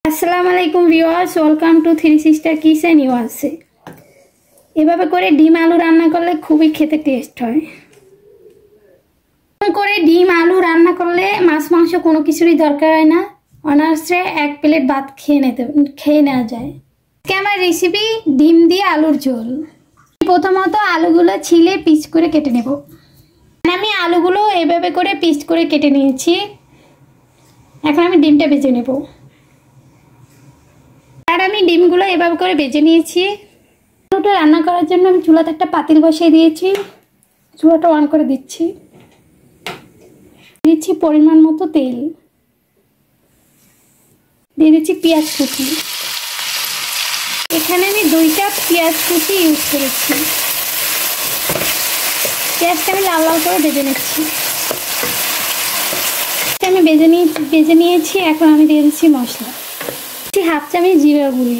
আসসালামু আলাইকুম viewers, welcome to three sister kitchen USA. এভাবে করে ডিম আলু রান্না করলে খুবই খেতে টেস্ট হয়। করে ডিম আলু রান্না করলে মাছ মাংস কোনো কিছুরই দরকার হয় না, অনায়াসে এক প্লেট ভাত খেয়ে নেওয়া যায়। আজকে আমার রেসিপি ডিম দিয়ে আলুর ঝোল। প্রথমত আলুগুলো ছিলে পিস করে কেটে নেব। আমি আলুগুলো এভাবে করে পিস করে কেটে নিয়েছি। এখন আমি ডিমটা ভেজে নেব। আর আমি ডিমগুলো এভাবে করে ভেজে নিয়েছি। আলুটা রান্না করার জন্য আমি চুলাতে একটা পাতিল বসিয়ে দিয়েছি। চুলাটা অন করে দিচ্ছি পরিমাণ মতো তেল, দিয়ে দিচ্ছি পেঁয়াজ কুচি। এখানে আমি 2টা পেঁয়াজ কুচি ইউজ করেছি। পেঁয়াজটা আমি লাল লাল করে ভেজে নিচ্ছি। আমি ভেজে নিয়েছি। এখন আমি দিয়ে দিচ্ছি মশলা। হাফ চামচ জিরা গুঁড়ি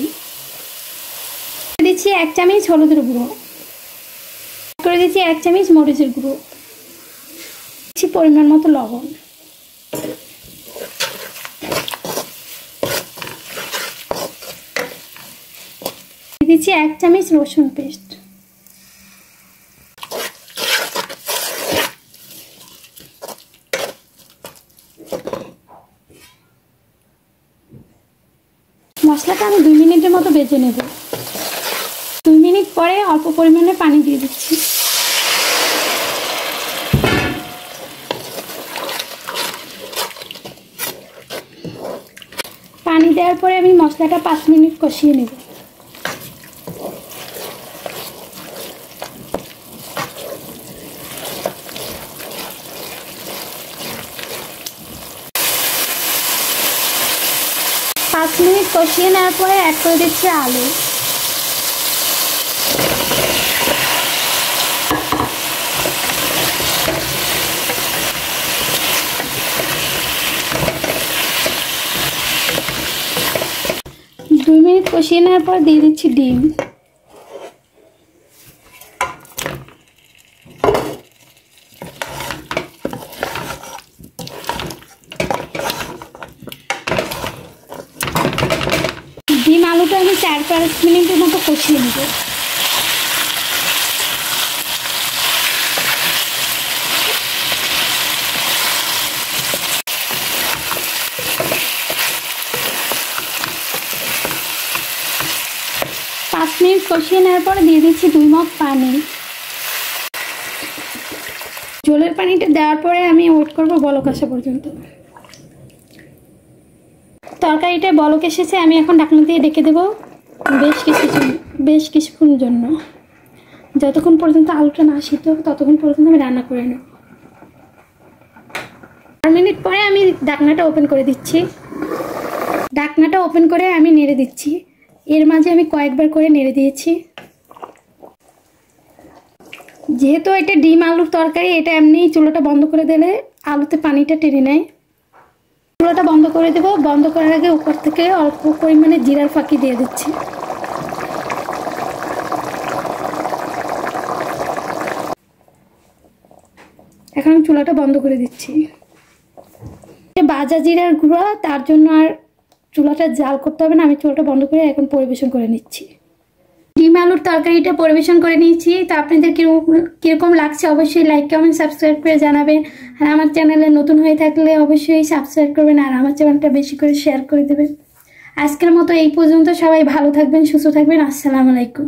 দিচ্ছি, 1 চামচ হলুদের গুঁড়ো করে দিচ্ছি, 1 চামচ মরিচের গুঁড়ো দিচ্ছি, পরিমাণ মতো লবণ দিচ্ছি, 1 চামচ রসুন পেস্ট। মশলাটা আমি 2 মিনিটের মতো ভেজে নেব। 2 মিনিট পরে অল্প পরিমাণে পানি দিয়ে দিচ্ছি। পানি দেওয়ার পরে আমি মশলাটা 5 মিনিট কষিয়ে নেব। পাঁচ মিনিট কষিয়ে নেওয়ার পরে অ্যাড করে দিচ্ছি আলু। দুই মিনিট কষিয়ে নেওয়ার পর দিয়ে দিচ্ছি ডিম। ডিম আলুটা আমি 4-5 মিনিটের মতো কষিয়ে নেব। পাঁচ মিনিট কষিয়ে নেওয়ার পরে দিয়ে দিচ্ছি 2 মগ পানি। ঝোলের পানিটা দেওয়ার পরে আমি ওয়েট করব বলক আসা পর্যন্ত। তরকারিটা বলক এসেছে, আমি এখন ঢাকনা দিয়ে ঢেকে দেবো বেশ কিছুক্ষণ জন্য। যতক্ষণ পর্যন্ত আলুটা না সিদ্ধ হবে ততক্ষণ পর্যন্ত আমি রান্না করে নেব। 4 মিনিট পরে আমি ঢাকনাটা ওপেন করে দিচ্ছি। ঢাকনাটা ওপেন করে আমি নেড়ে দিচ্ছি। এর মাঝে আমি কয়েকবার করে নেড়ে দিয়েছি। যেহেতু এটা ডিম আলুর তরকারি, এটা এমনি চুলাটা বন্ধ করে দিলে আলুতে পানিটা টেনে নেয়। চুলাটা বন্ধ করে দেব। বন্ধ করার আগে উপর থেকে অল্প পরিমাণে জিরার ফাঁকি দিয়ে দিচ্ছি। এখন আমি চুলাটা বন্ধ করে দিচ্ছি। ভাজা জিরার গুঁড়া, তার জন্য আর চুলাটা জাল করতে হবে না। আমি চুলাটা বন্ধ করে এখন পরিবেশন করে নিচ্ছি। ডিম আলুর তরকারিটা পরিবেশন করে নিয়েছি। তা আপনাদের কীরকম লাগছে অবশ্যই লাইক কমেন্ট সাবস্ক্রাইব করে জানাবেন। আর আমার চ্যানেলে নতুন হয়ে থাকলে অবশ্যই সাবস্ক্রাইব করবেন আর আমার চ্যানেলটা বেশি করে শেয়ার করে দেবেন। আজকের মতো এই পর্যন্ত। সবাই ভালো থাকবেন, সুস্থ থাকবেন। আসসালামু আলাইকুম।